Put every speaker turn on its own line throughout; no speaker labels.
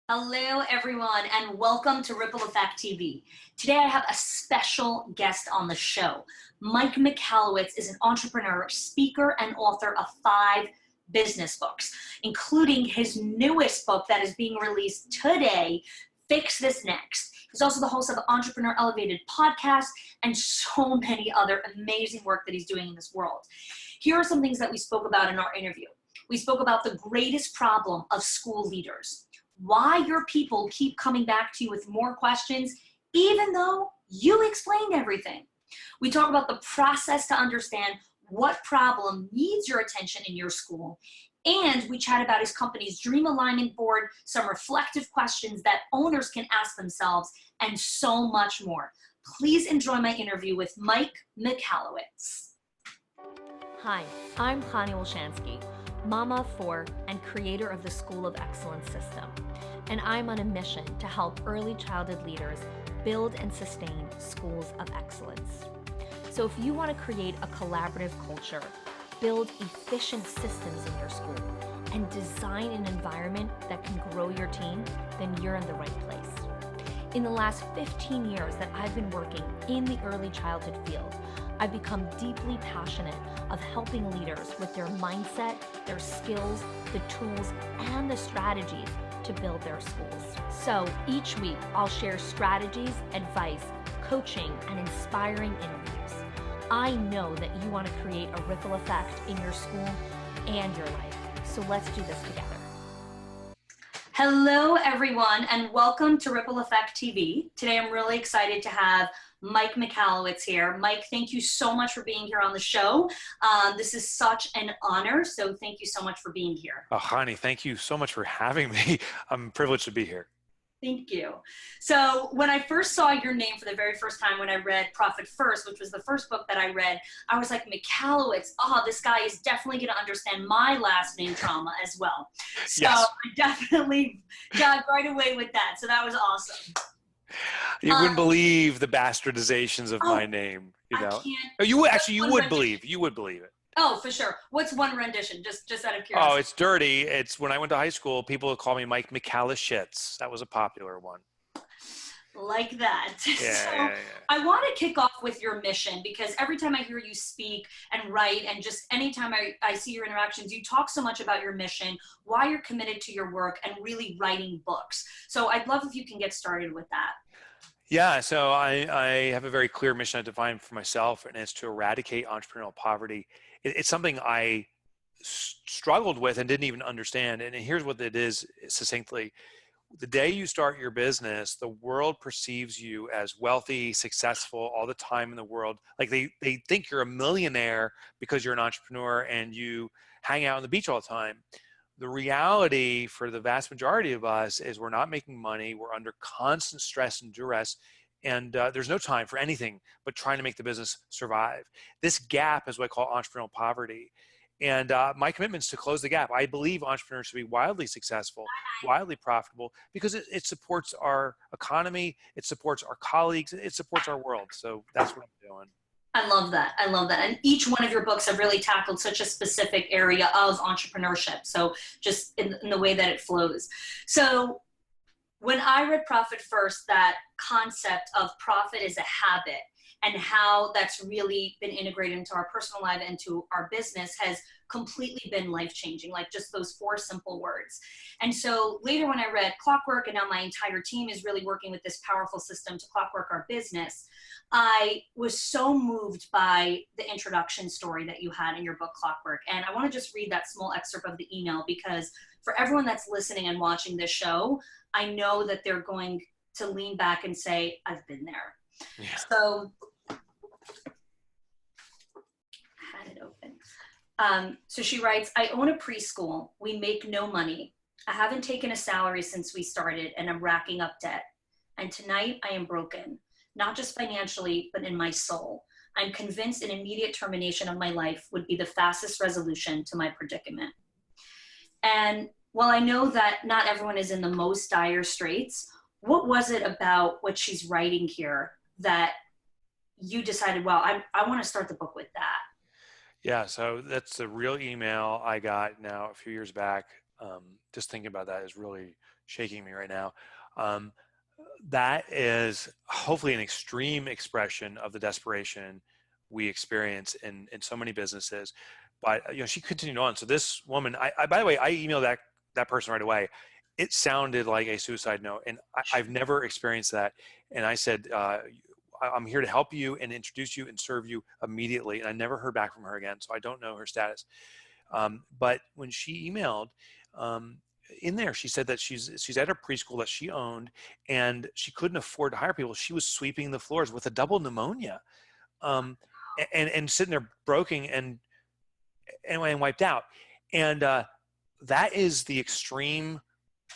Hello, everyone, and welcome to Ripple Effect TV. Today, I have a special guest on the show. Mike Michalowicz is an entrepreneur, speaker, and author of 5 business books, including his newest book that is being released today, Fix This Next. He's also the host of the Entrepreneur Elevated podcast and so many other amazing work that he's doing in this world. Here are some things that we spoke about in our interview. We spoke about the greatest problem of school leaders, why your people keep coming back to you with more questions, even though you explained everything. We talk about the process to understand what problem needs your attention in your school. And we chat about his company's dream alignment board, some reflective questions that owners can ask themselves, and so much more. Please enjoy my interview with Mike Michalowicz.
Hi, I'm Connie Wolshansky, mama of 4 and creator of the School of Excellence system. And I'm on a mission to help early childhood leaders build and sustain schools of excellence. So if you want to create a collaborative culture, build efficient systems in your school, and design an environment that can grow your team, then you're in the right place. In the last 15 years that I've been working in the early childhood field, I've become deeply passionate of helping leaders with their mindset, their skills, the tools, and the strategies to build their schools. So each week, I'll share strategies, advice, coaching, and inspiring interviews. I know that you want to create a ripple effect in your school and your life. So let's do this together.
Hello, everyone, and welcome to Ripple Effect TV. Today, I'm really excited to have Mike Michalowicz here. Mike, thank you so much for being here on the show. This is such an honor, so thank you so much for being here.
Oh, Hani, thank you so much for having me. I'm privileged to be here.
Thank you. So when I first saw your name for the very first time, when I read Profit First, which was the first book that I read, I was like, Michalowicz, this guy is definitely going to understand my last name trauma as well. So yes. I definitely got right away with that. So that was awesome.
You wouldn't believe the bastardizations of my name. You know, you would believe it.
Oh, for sure. What's one rendition? Just out of curiosity.
Oh, it's dirty. It's when I went to high school, people would call me Mike Michalowicz. That was a popular one.
Like that.
Yeah,
so
yeah.
I want to kick off with your mission, because every time I hear you speak and write, and just anytime I see your interactions, you talk so much about your mission, why you're committed to your work, and really writing books. So I'd love if you can get started with that.
Yeah, so I have a very clear mission I defined for myself, and it's to eradicate entrepreneurial poverty. It's something I struggled with and didn't even understand. And here's what it is succinctly. The day you start your business, the world perceives you as wealthy, successful, all the time in the world. Like they think you're a millionaire because you're an entrepreneur and you hang out on the beach all the time. The reality for the vast majority of us is we're not making money. We're under constant stress and duress. And there's no time for anything but trying to make the business survive. This gap is what I call entrepreneurial poverty. And my commitment is to close the gap. I believe entrepreneurs should be wildly successful, wildly profitable, because it supports our economy, it supports our colleagues, it supports our world. So that's what I'm doing.
I love that. I love that. And each one of your books have really tackled such a specific area of entrepreneurship. So just in the way that it flows. So when I read Profit First, that concept of profit is a habit and how that's really been integrated into our personal life and to our business has completely been life-changing, like just those 4 simple words. And so later when I read Clockwork, and now my entire team is really working with this powerful system to clockwork our business, I was so moved by the introduction story that you had in your book, Clockwork. And I want to just read that small excerpt of the email, because for everyone that's listening and watching this show, I know that they're going to lean back and say, I've been there. Yeah. So I had it open. So she writes, I own a preschool. We make no money. I haven't taken a salary since we started, and I'm racking up debt. And tonight I am broken, not just financially, but in my soul. I'm convinced an immediate termination of my life would be the fastest resolution to my predicament. And while I know that not everyone is in the most dire straits, what was it about what she's writing here that you decided, well, I want to start the book with that?
Yeah, so that's the real email I got now a few years back Just thinking about that is really shaking me right now. Um, that is hopefully an extreme expression of the desperation we experience in so many businesses. But she continued on. So this woman, I by the way, I emailed that person right away. It sounded like a suicide note, and I've never experienced that. And I said, I'm here to help you and introduce you and serve you immediately. And I never heard back from her again, so I don't know her status. But when she emailed, in there, she said that she's at a preschool that she owned, and she couldn't afford to hire people. She was sweeping the floors with a double pneumonia, and sitting there broken and wiped out. And that is the extreme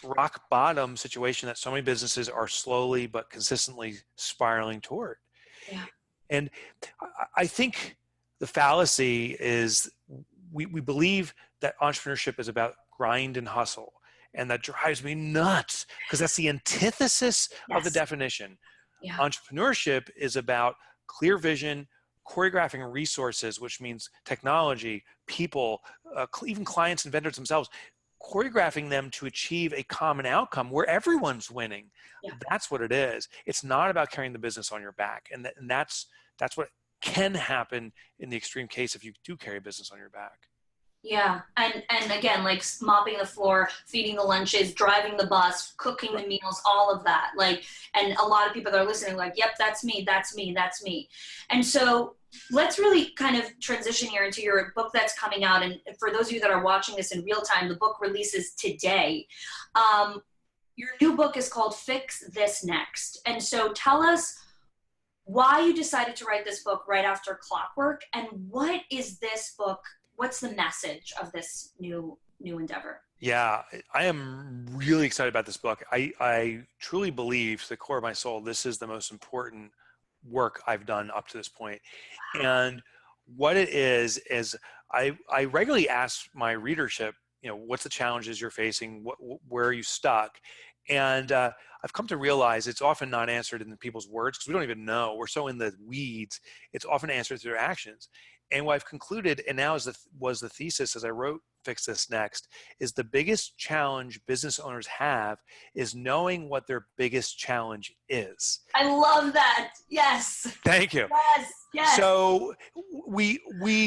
rock bottom situation that so many businesses are slowly but consistently spiraling toward.
Yeah.
And I think the fallacy is we believe that entrepreneurship is about grind and hustle. And that drives me nuts because that's the antithesis of the definition.
Yeah.
Entrepreneurship is about clear vision, choreographing resources, which means technology, people, even clients and vendors themselves, choreographing them to achieve a common outcome where everyone's winning.
Yeah.
That's what it is. It's not about carrying the business on your back. And that's what can happen in the extreme case if you do carry a business on your back.
Yeah. And again, like mopping the floor, feeding the lunches, driving the bus, cooking the meals, all of that. Like, and a lot of people that are listening, like, yep, that's me, that's me, that's me. And so let's really kind of transition here into your book that's coming out. And for those of you that are watching this in real time, the book releases today. Your new book is called Fix This Next. And so tell us why you decided to write this book right after Clockwork, and what is this book? What's the message of this new endeavor?
Yeah, I am really excited about this book. I truly believe to the core of my soul, this is the most important work I've done up to this point. And what it is I regularly ask my readership, what's the challenges you're facing? Where are you stuck? And I've come to realize it's often not answered in people's words because we don't even know. We're so in the weeds. It's often answered through their actions. And what I've concluded, and now was the thesis as I wrote Fix This Next, is the biggest challenge business owners have is knowing what their biggest challenge is.
I love that. Yes.
Thank you.
Yes.
So we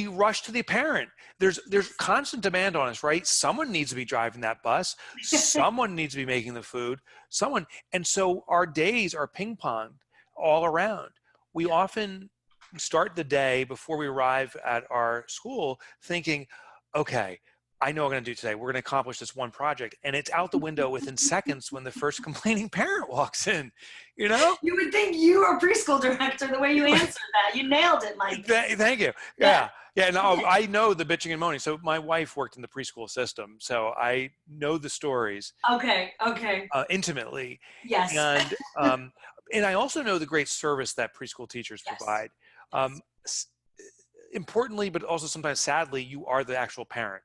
rush to the apparent. There's constant demand on us, right? Someone needs to be driving that bus. Someone needs to be making the food. And so our days are ping-ponged all around. We often start the day before we arrive at our school thinking, okay, I know what we're going to do today. We're going to accomplish this one project. And it's out the window within seconds when the first complaining parent walks in, You
would think you are a preschool director the way you answered that. You nailed it, Mike.
Thank you. Yeah. No, I know the bitching and moaning. So my wife worked in the preschool system. So I know the stories.
Okay.
Intimately.
Yes.
And I also know the great service that preschool teachers provide. Importantly, but also sometimes sadly, you are the actual parent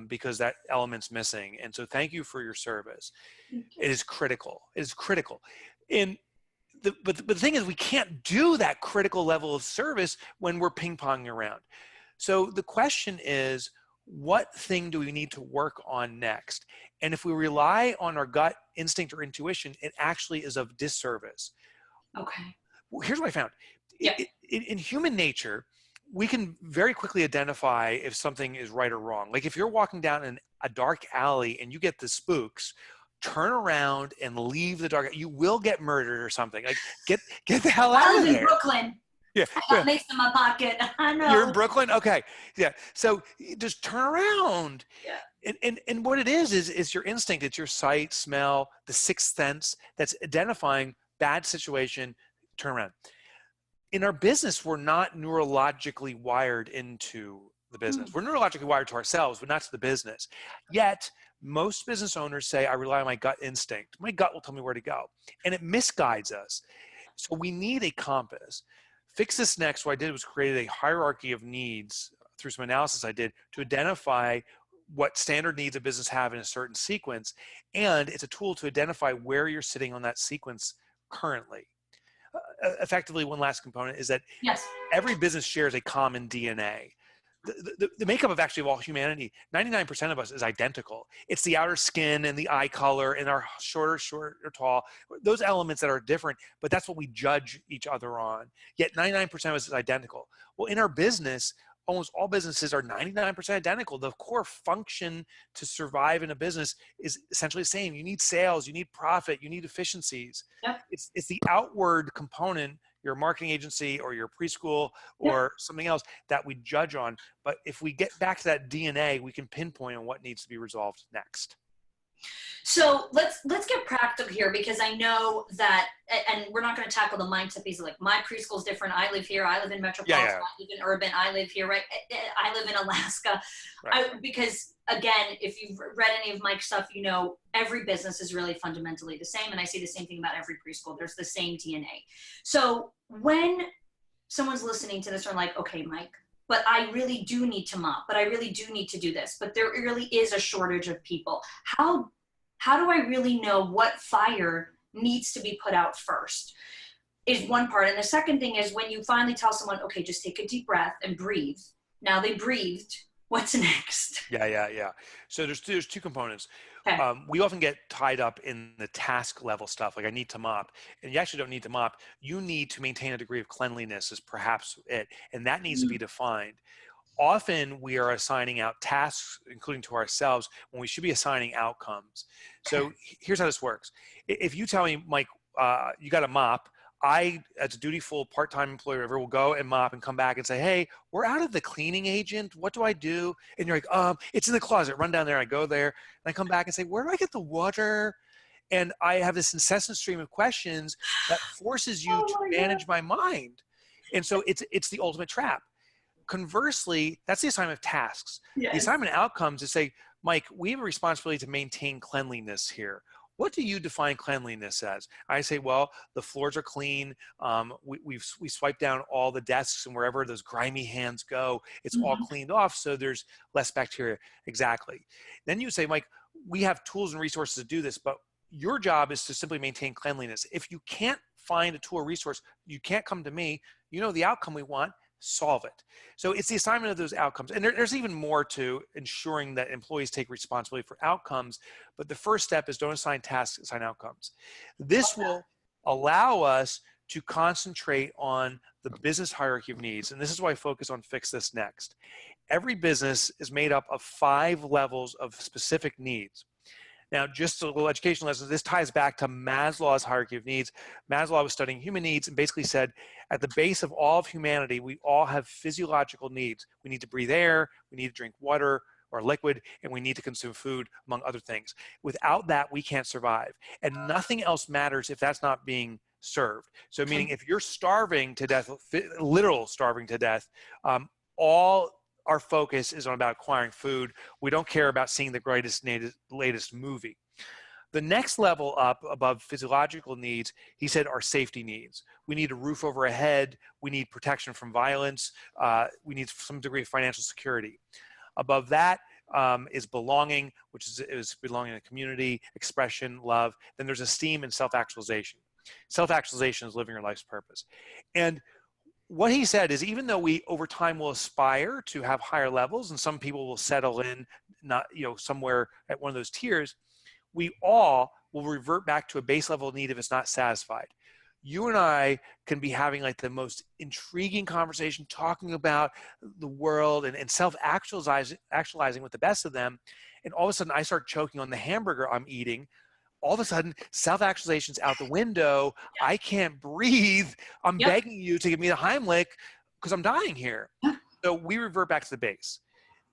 because that element's missing. And so thank you for your service. It is critical. But the thing is, we can't do that critical level of service when we're ping-ponging around. So the question is, what thing do we need to work on next? And if we rely on our gut instinct or intuition, it actually is of disservice.
Okay.
Well, here's what I found.
Yeah.
In human nature, we can very quickly identify if something is right or wrong. Like if you're walking down in a dark alley and you get the spooks, turn around and leave the dark. You will get murdered or something. Like get the hell out of there.
I was in Brooklyn.
Yeah.
I got mace in my pocket. I know.
You're in Brooklyn? Okay. Yeah. So just turn around.
Yeah.
And what it is your instinct. It's your sight, smell, the sixth sense that's identifying bad situation, turn around. In our business, we're not neurologically wired into the business. We're neurologically wired to ourselves, but not to the business. Yet, most business owners say, I rely on my gut instinct. My gut will tell me where to go. And it misguides us. So we need a compass. Fix This Next, what I did was created a hierarchy of needs through some analysis I did to identify what standard needs a business have in a certain sequence. And it's a tool to identify where you're sitting on that sequence currently. Effectively, one last component is that every business shares a common DNA. the makeup of actually of all humanity, 99% of us is identical. It's the outer skin and the eye color and our short or tall, those elements that are different, but that's what we judge each other on. Yet 99% of us is identical. Well, in our business, almost all businesses are 99% identical. The core function to survive in a business is essentially the same. You need sales, you need profit, you need efficiencies.
Yep.
It's the outward component, your marketing agency or your preschool or something else, that we judge on. But if we get back to that DNA, we can pinpoint on what needs to be resolved next.
So let's get practical here, because I know that, and we're not going to tackle the mindset piece of like, my preschool's different. I live here. I live in metropolitan. I live in urban. I live here, right? I live in Alaska. Right. Because again, if you've read any of Mike's stuff, you know, every business is really fundamentally the same. And I say the same thing about every preschool. There's the same DNA. So when someone's listening to this, they're like, okay, Mike, but I really do need to mop, but I really do need to do this, but there really is a shortage of people. How do I really know what fire needs to be put out first is one part. And the second thing is when you finally tell someone, okay, just take a deep breath and breathe. Now they breathed. What's next?
Yeah. So there's two components.
Okay.
We often get tied up in the task level stuff, like I need to mop, and you actually don't need to mop. You need to maintain a degree of cleanliness is perhaps it, and that needs to be defined. Often we are assigning out tasks, including to ourselves, when we should be assigning outcomes. So here's how this works. If you tell me, Mike, you got to mop, I, as a dutiful part-time employee, will go and mop and come back and say, hey, we're out of the cleaning agent. What do I do? And you're like, it's in the closet. Run down there. I go there and I come back and say, where do I get the water? And I have this incessant stream of questions that forces you to manage my mind. And so it's the ultimate trap. Conversely, that's the assignment of tasks. Yes. The assignment of outcomes is say, Mike, we have a responsibility to maintain cleanliness here. What do you define cleanliness as? I say, well, the floors are clean. We swipe down all the desks, and wherever those grimy hands go, it's all cleaned off, so there's less bacteria. Exactly. Then you say, Mike, we have tools and resources to do this, but your job is to simply maintain cleanliness. If you can't find a tool or resource, you can't come to me. You know the outcome we want. Solve it. So it's the assignment of those outcomes. And there's even more to ensuring that employees take responsibility for outcomes. But the first step is don't assign tasks, assign outcomes. This will allow us to concentrate on the business hierarchy of needs. And this is why I focus on Fix This Next. Every business is made up of 5 levels of specific needs. Now, just a little educational lesson, this ties back to Maslow's hierarchy of needs. Maslow was studying human needs and basically said, at the base of all of humanity, we all have physiological needs. We need to breathe air, we need to drink water or liquid, and we need to consume food, among other things. Without that, we can't survive. And nothing else matters if that's not being served. So meaning if you're starving to death, literal starving to death, all our focus is on about acquiring food. We don't care about seeing the latest movie. The next level up above physiological needs, he said, are safety needs. We need a roof over our head. We need protection from violence. We need some degree of financial security. Above that is belonging, which is belonging in a community, expression, love. Then there's esteem and self-actualization. Self-actualization is living your life's purpose. And what he said is, even though we over time will aspire to have higher levels, and some people will settle in, not somewhere at one of those tiers, we all will revert back to a base level need if it's not satisfied. You and I can be having like the most intriguing conversation, talking about the world and self-actualizing with the best of them, and all of a sudden I start choking on the hamburger I'm eating. All of a sudden, self-actualization's out the window. I can't breathe. I'm begging you to give me the Heimlich because I'm dying here. So we revert back to the base.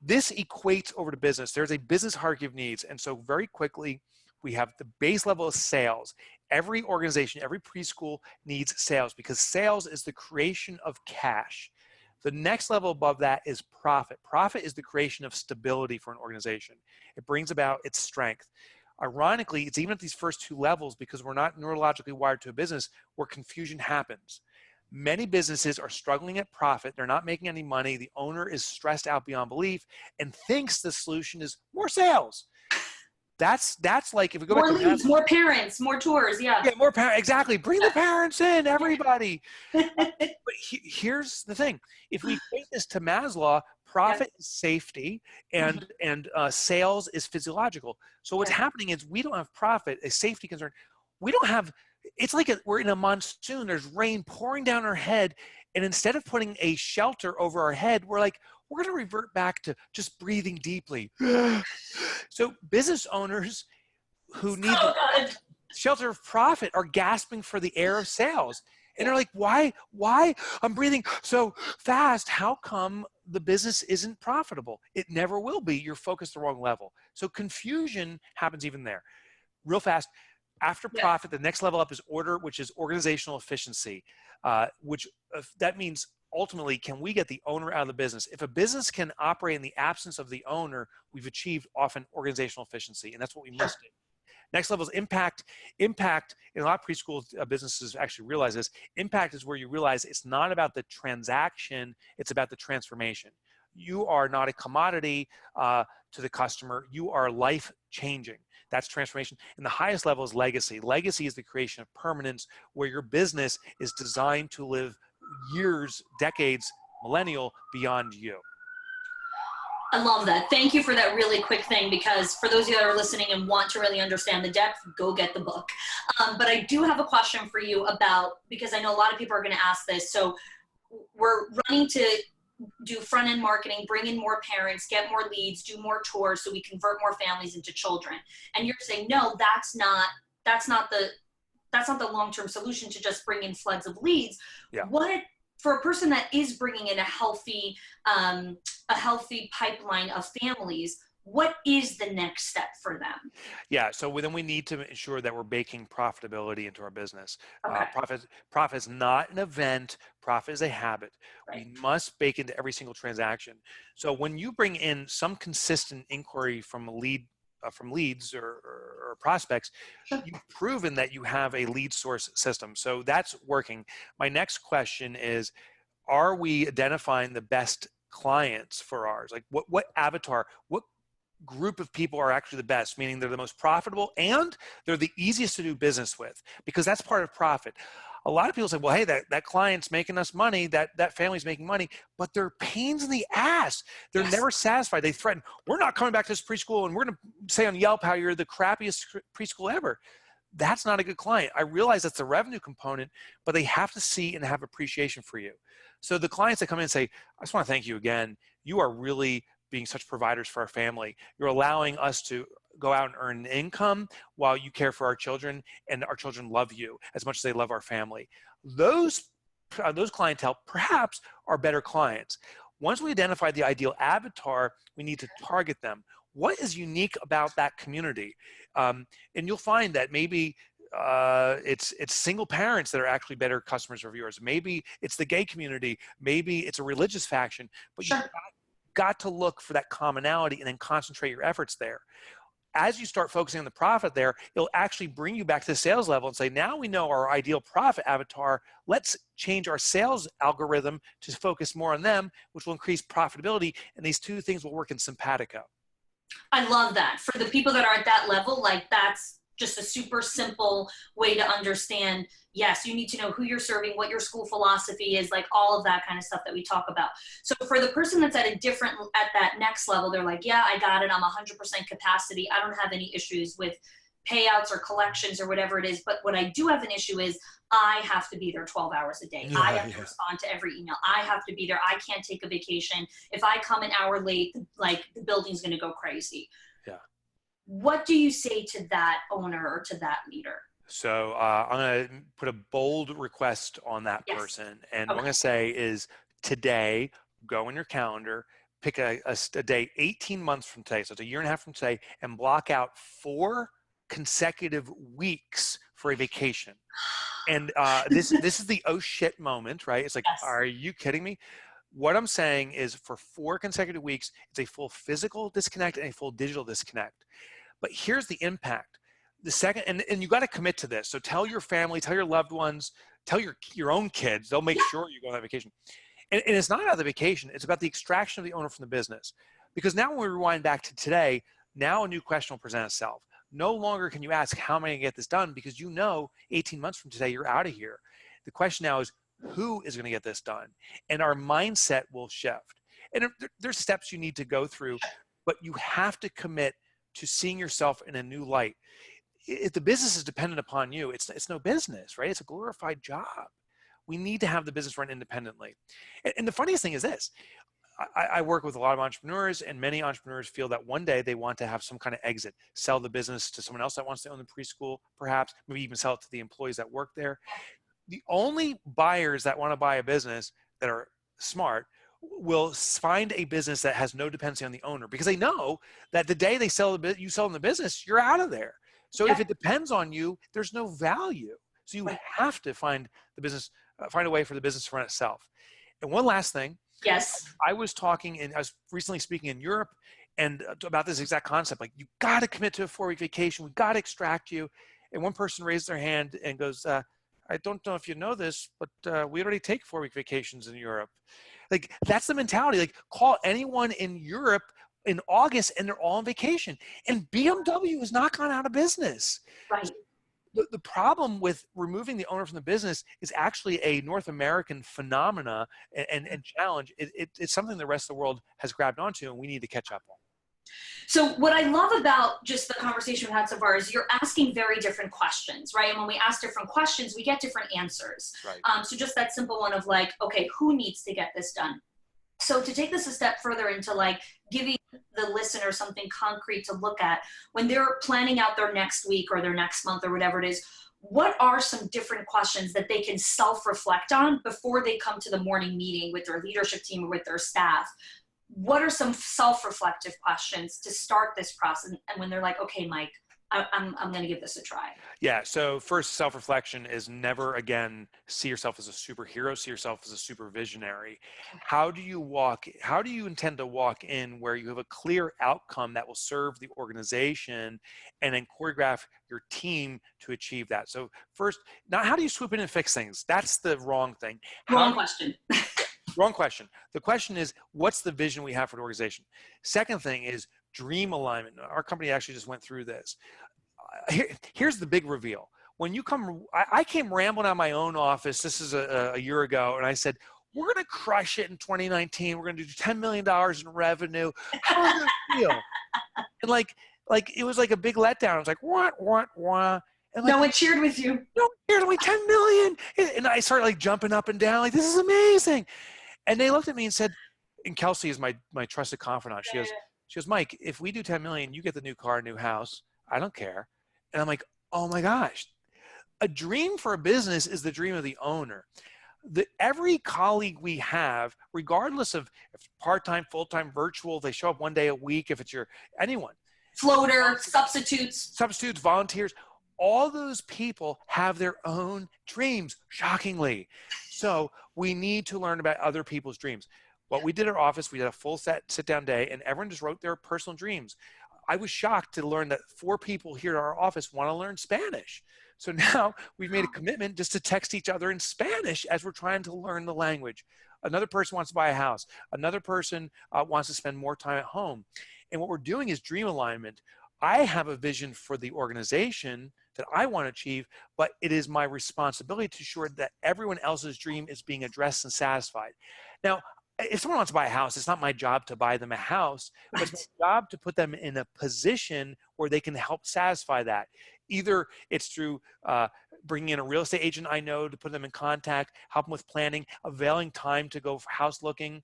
This equates over to business. There's a business hierarchy of needs. And so very quickly, we have the base level of sales. Every organization, every preschool needs sales because sales is the creation of cash. The next level above that is profit. Profit is the creation of stability for an organization. It brings about its strength. Ironically, it's even at these first 2 levels, because we're not neurologically wired to a business, where confusion happens. Many businesses are struggling at profit. They're not making any money. The owner is stressed out beyond belief and thinks the solution is more sales. That's like, if we go
more
back to
leads, more parents, more tours. Yeah,
more parents. Exactly. Bring the parents in, everybody. But here's the thing. If we equate this to Maslow, profit is safety, and sales is physiological. So what's
Yeah.
happening is we don't have profit, a safety concern. We don't have. It's like we're in a monsoon. There's rain pouring down our head, and instead of putting a shelter over our head, we're like, we're going to revert back to just breathing deeply. So business owners who need
So good.
shelter of profit are gasping for the air of sales. And they're like, why I'm breathing so fast? How come the business isn't profitable? It never will be. You're focused the wrong level. So confusion happens even there. Real fast. After profit, the next level up is order, which is organizational efficiency, which that means ultimately, can we get the owner out of the business? If a business can operate in the absence of the owner, we've achieved often organizational efficiency, and that's what we must do. Next level is impact. Impact, in a lot of preschool businesses actually realize this. Impact is where you realize it's not about the transaction, it's about the transformation. You are not a commodity to the customer. You are life-changing. That's transformation. And the highest level is legacy. Legacy is the creation of permanence, where your business is designed to live years, decades, millennial beyond you.
I love that. Thank you for that really quick thing, because for those of you that are listening and want to really understand the depth, go get the book. But I do have a question for you about, because I know a lot of people are going to ask this. So we're running to do front-end marketing, bring in more parents, get more leads, do more tours so we convert more families into children. And you're saying, no, that's not the long-term solution to just bring in floods of leads.
Yeah.
What, for a person that is bringing in a healthy pipeline of families, what is the next step for them?
Yeah, so then we need to ensure that we're baking profitability into our business.
Okay.
Profit is not an event. Profit is a habit.
Right.
We must bake into every single transaction. So when you bring in some consistent inquiry from leads or prospects,
Sure.
you've proven that you have a lead source system. So that's working. My next question is, are we identifying the best clients for ours? Like what avatar, what group of people are actually the best, meaning they're the most profitable and they're the easiest to do business with, because that's part of profit. A lot of people say, well, hey, that client's making us money, that family's making money, but they're pains in the ass. They're never satisfied. They threaten, we're not coming back to this preschool, and we're going to say on Yelp how you're the crappiest preschool ever. That's not a good client. I realize that's the revenue component, but they have to see and have appreciation for you. So the clients that come in and say, I just want to thank you again. You are really being such providers for our family. You're allowing us to go out and earn income while you care for our children, and our children love you as much as they love our family. Those clientele perhaps are better clients. Once we identify the ideal avatar, we need to target them. What is unique about that community? And you'll find that maybe it's single parents that are actually better customers of yours. Maybe it's the gay community. Maybe it's a religious faction. But
Sure.
you've got to look for that commonality and then concentrate your efforts there. As you start focusing on the profit there, it'll actually bring you back to the sales level and say, now we know our ideal profit avatar. Let's change our sales algorithm to focus more on them, which will increase profitability. And these two things will work in simpatico.
I love that. For the people that are at that level, like that's just a super simple way to understand. Yes, you need to know who you're serving, what your school philosophy is, like all of that kind of stuff that we talk about. So for the person that's at that next level, they're like, yeah, I got it. I'm 100% capacity. I don't have any issues with payouts or collections or whatever it is. But what I do have an issue is I have to be there 12 hours a day. I have to respond to every email. I have to be there. I can't take a vacation. If I come an hour late, like the building's going to go crazy.
Yeah.
What do you say to that owner or to that leader?
So I'm going to put a bold request on that person. And what I'm going to say is today, go in your calendar, pick a day 18 months from today. So it's a year and a half from today, and block out 4 consecutive weeks for a vacation. And this is the oh shit moment, right? It's like, are you kidding me? What I'm saying is for 4 consecutive weeks, it's a full physical disconnect and a full digital disconnect. But here's the impact. The second, and you got to commit to this. So tell your family, tell your loved ones, tell your own kids. They'll make sure you go on that vacation. And it's not about the vacation. It's about the extraction of the owner from the business. Because now when we rewind back to today, now a new question will present itself. No longer can you ask, how am I going to get this done? Because you know 18 months from today, you're out of here. The question now is, who is going to get this done? And our mindset will shift. And there's steps you need to go through, but you have to commit to seeing yourself in a new light. If the business is dependent upon you, it's no business, right? It's a glorified job. We need to have the business run independently. And the funniest thing is this. I work with a lot of entrepreneurs, and many entrepreneurs feel that one day they want to have some kind of exit, sell the business to someone else that wants to own the preschool, perhaps, maybe even sell it to the employees that work there. The only buyers that want to buy a business that are smart will find a business that has no dependency on the owner, because they know that the day they sell you sell them the business, you're out of there. So if it depends on you, there's no value. So you have to find the business, find a way for the business to run itself. And one last thing.
Yes.
I was recently speaking in Europe and about this exact concept. Like, you got to commit to a 4-week vacation. We got to extract you. And one person raised their hand and goes, I don't know if you know this, but we already take 4-week vacations in Europe. Like, that's the mentality. Like, call anyone in Europe in August and they're all on vacation. And BMW has not gone out of business.
Right.
The problem with removing the owner from the business is actually a North American phenomena and challenge. It's something the rest of the world has grabbed onto, and we need to catch up on.
So what I love about just the conversation we had so far is you're asking very different questions, right? And when we ask different questions, we get different answers.
Right.
So just that simple one of like, okay, who needs to get this done? So to take this a step further into like giving the listener something concrete to look at when they're planning out their next week or their next month or whatever it is, what are some different questions that they can self-reflect on before they come to the morning meeting with their leadership team or with their staff? What are some self-reflective questions to start this process? And when they're like, okay, Mike, I'm going to give this a try.
Yeah. So first, self-reflection is never again, see yourself as a superhero, see yourself as a super visionary. How do you intend to walk in where you have a clear outcome that will serve the organization, and then choreograph your team to achieve that? So first, not how do you swoop in and fix things? That's the wrong thing.
Wrong question.
Wrong question. The question is, what's the vision we have for the organization? Second thing is dream alignment. Our company actually just went through this. Here's the big reveal. When you come, I came rambling out of my own office. This is a year ago. And I said, we're going to crush it in 2019. We're going to do $10 million in revenue. How does it feel? And like it was like a big letdown. I was like, what? And like,
no one cheered with you.
No one cheered. Like 10 million. And I started like jumping up and down. Like, this is amazing. And they looked at me and said, and Kelsey is my trusted confidant. She goes, Mike, if we do 10 million, you get the new car, new house. I don't care. And I'm like, oh my gosh, a dream for a business is the dream of the owner. Every colleague we have, regardless of if it's part-time, full-time, virtual, they show up one day a week, if it's anyone.
Floater, substitutes,
volunteers, all those people have their own dreams, shockingly. So we need to learn about other people's dreams. What we did at our office, we did a full sit-down day, and everyone just wrote their personal dreams. I was shocked to learn that 4 people here at our office want to learn Spanish. So now we've made a commitment just to text each other in Spanish as we're trying to learn the language. Another person wants to buy a house. Another person wants to spend more time at home. And what we're doing is dream alignment. I have a vision for the organization that I want to achieve, but it is my responsibility to ensure that everyone else's dream is being addressed and satisfied. Now, if someone wants to buy a house, it's not my job to buy them a house, but it's my job to put them in a position where they can help satisfy that. Either it's through bringing in a real estate agent I know to put them in contact, help them with planning, availing time to go for house looking.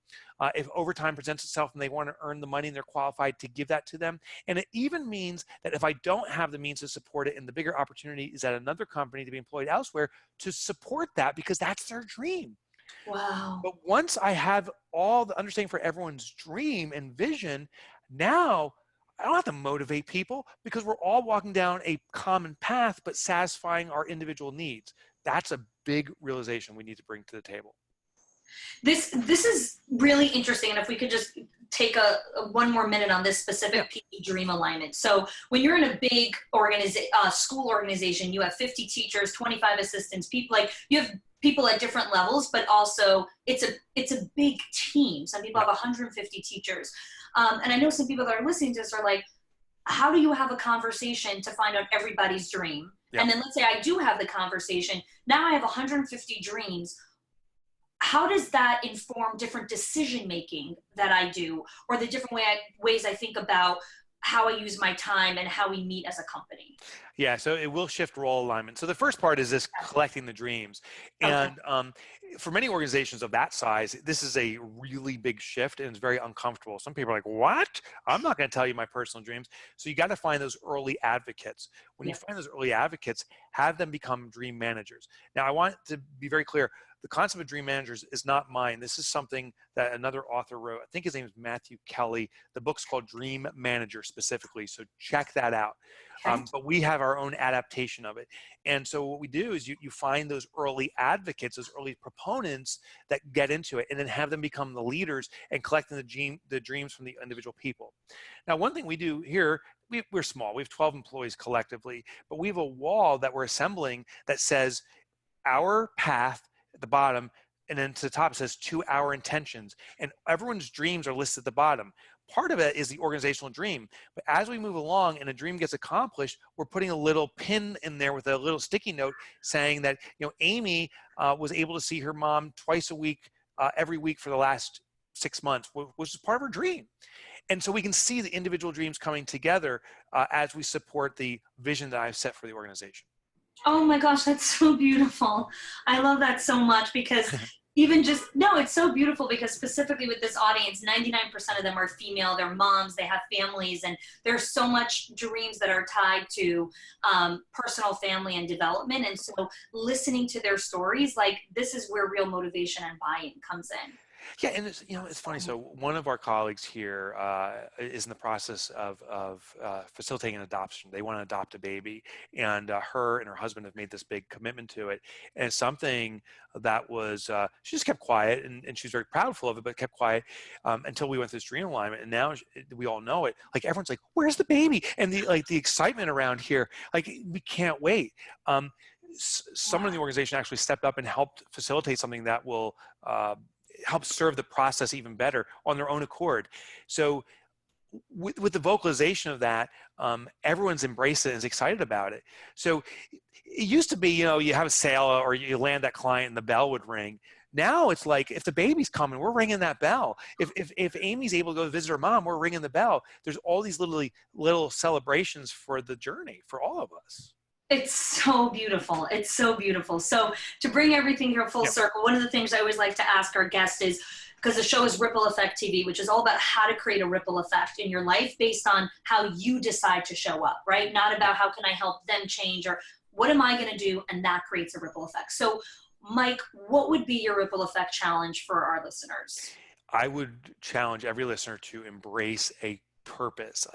If overtime presents itself and they want to earn the money and they're qualified, to give that to them. And it even means that if I don't have the means to support it, and the bigger opportunity is at another company to be employed elsewhere, to support that because that's their dream.
Wow.
But once I have all the understanding for everyone's dream and vision, now I don't have to motivate people because we're all walking down a common path, but satisfying our individual needs. That's a big realization we need to bring to the table.
This is really interesting. And if we could just take one more minute on this specific piece of dream alignment. So when you're in a big school organization, you have 50 teachers, 25 assistants, people you have people at different levels, but also it's a big team. Some people have 150 teachers. And I know some people that are listening to this are like, how do you have a conversation to find out everybody's dream? Yeah. And then let's say I do have the conversation. Now I have 150 dreams. how does that inform different decision making that I do, or the different ways I think about how I use my time and how we meet as a company?
Yeah, so it will shift role alignment. So the first part is this collecting the dreams.
Okay.
And for many organizations of that size, this is a really big shift and it's very uncomfortable. Some people are like, what? I'm not going to tell you my personal dreams. So you got to find those early advocates. When you find those early advocates, have them become dream managers. Now, I want to be very clear. The concept of dream managers is not mine. This is something that another author wrote. I think his name is Matthew Kelly. The book's called Dream Manager specifically. So check that out.
Okay.
But we have our own adaptation of it. And so what we do is you find those early advocates, those early proponents that get into it, and then have them become the leaders and collecting the dreams from the individual people. Now, one thing we do here, we're small. We have 12 employees collectively, but we have a wall that we're assembling that says our path at the bottom, and then to the top it says to our intentions, and everyone's dreams are listed at the bottom. Part of it is the organizational dream, but as we move along and a dream gets accomplished, we're putting a little pin in there with a little sticky note saying that, Amy was able to see her mom twice a week, every week for the last 6 months, which is part of her dream. And so we can see the individual dreams coming together as we support the vision that I've set for the organization.
Oh my gosh, that's so beautiful. I love that so much, because it's so beautiful because specifically with this audience, 99% of them are female, they're moms, they have families, and there's so much dreams that are tied to personal, family, and development. And so listening to their stories, like, this is where real motivation and buy-in comes in.
Yeah, and it's funny. So one of our colleagues here is in the process of facilitating an adoption. They want to adopt a baby, and her and her husband have made this big commitment to it. And it's something that was she just kept quiet, and she was very proudful of it, but kept quiet until we went through this dream alignment. And now we all know it. Like, everyone's like, "Where's the baby?" And the excitement around here, like, we can't wait. Someone in the organization actually stepped up and helped facilitate something that will help serve the process even better on their own accord. So with the vocalization of that, everyone's embraced it and is excited about it. So it used to be, you have a sale or you land that client and the bell would ring. Now it's like, if the baby's coming, we're ringing that bell. If Amy's able to go visit her mom, we're ringing the bell. There's all these little celebrations for the journey for all of us.
It's so beautiful. It's so beautiful. So to bring everything here full circle, one of the things I always like to ask our guests is, because the show is Ripple Effect TV, which is all about how to create a ripple effect in your life based on how you decide to show up, right? Not about how can I help them change, or what am I going to do? And that creates a ripple effect. So Mike, what would be your ripple effect challenge for our listeners?
I would challenge every listener to embrace a purpose.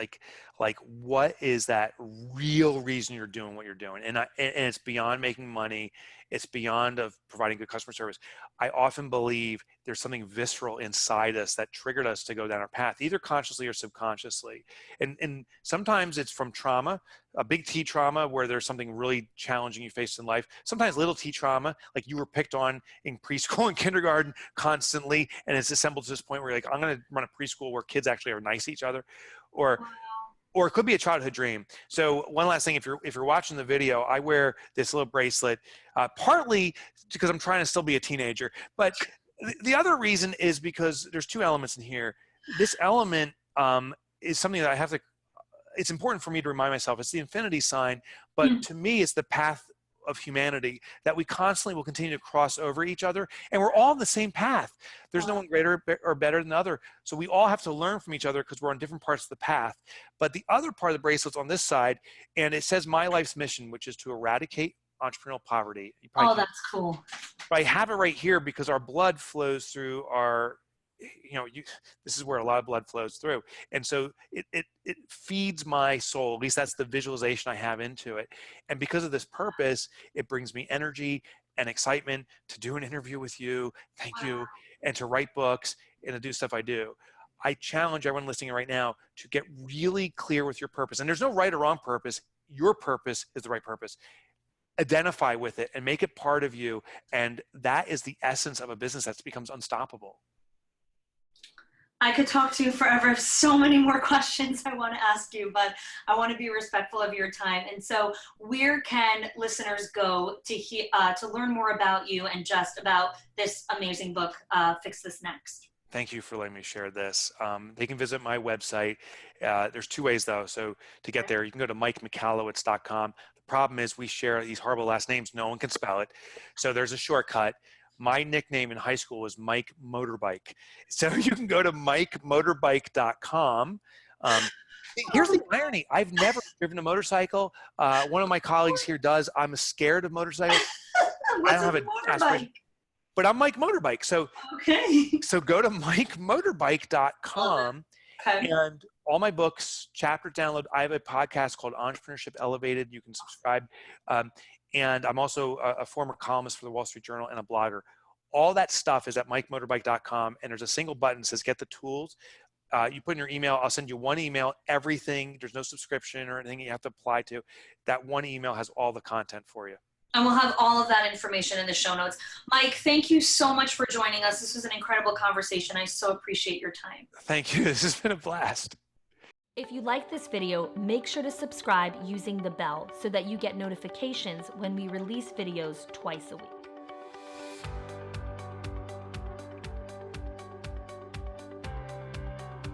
Like what is that real reason you're doing what you're doing? And it's beyond making money. It's beyond of providing good customer service. I often believe there's something visceral inside us that triggered us to go down our path, either consciously or subconsciously. And sometimes it's from trauma, a big T trauma where there's something really challenging you faced in life. Sometimes little T trauma, like you were picked on in preschool and kindergarten constantly, and it's assembled to this point where you're like, I'm going to run a preschool where kids actually are nice to each other. Or it could be a childhood dream. So one last thing, if you're watching the video, I wear this little bracelet, partly because I'm trying to still be a teenager, but the other reason is because there's two elements in here. This element is something that I have to, it's important for me to remind myself. It's the infinity sign, but to me, it's the path of humanity that we constantly will continue to cross over each other, and we're all on the same path. There's no one greater or better than the other, so we all have to learn from each other because we're on different parts of the path. But the other part of the bracelet's on this side, and it says my life's mission, which is to eradicate entrepreneurial poverty.
Oh, that's cool.
But I have it right here because our blood flows through our, this is where a lot of blood flows through. And so it feeds my soul. At least that's the visualization I have into it. And because of this purpose, it brings me energy and excitement to do an interview with you. Thank you. And to write books and to do stuff I do. I challenge everyone listening right now to get really clear with your purpose. And there's no right or wrong purpose. Your purpose is the right purpose. Identify with it and make it part of you. And that is the essence of a business that becomes unstoppable.
I could talk to you forever. So many more questions I want to ask you, but I want to be respectful of your time. And so, where can listeners go to learn more about you and just about this amazing book, Fix This Next?
Thank you for letting me share this. They can visit my website. There's two ways though. So to get there, you can go to MikeMichalowicz.com. The problem is we share these horrible last names. No one can spell it. So there's a shortcut. My nickname in high school was Mike Motorbike. So you can go to MikeMotorbike.com. Here's the irony. I've never driven a motorcycle. One of my colleagues here does. I'm scared of motorcycles.
What's
I don't have
a
an
motorbike?
aspiration. But I'm Mike Motorbike. So
Okay.
so go to MikeMotorbike.com
Okay.
and all my books, chapter download. I have a podcast called Entrepreneurship Elevated. You can subscribe. And I'm also a former columnist for the Wall Street Journal and a blogger. All that stuff is at MikeMotorbike.com. And there's a single button that says get the tools. You put in your email. I'll send you one email. Everything. There's no subscription or anything you have to apply to. That one email has all the content for you.
And we'll have all of that information in the show notes. Mike, thank you so much for joining us. This was an incredible conversation. I so appreciate your time.
Thank you. This has been a blast.
If you like this video, make sure to subscribe using the bell so that you get notifications when we release videos twice a week.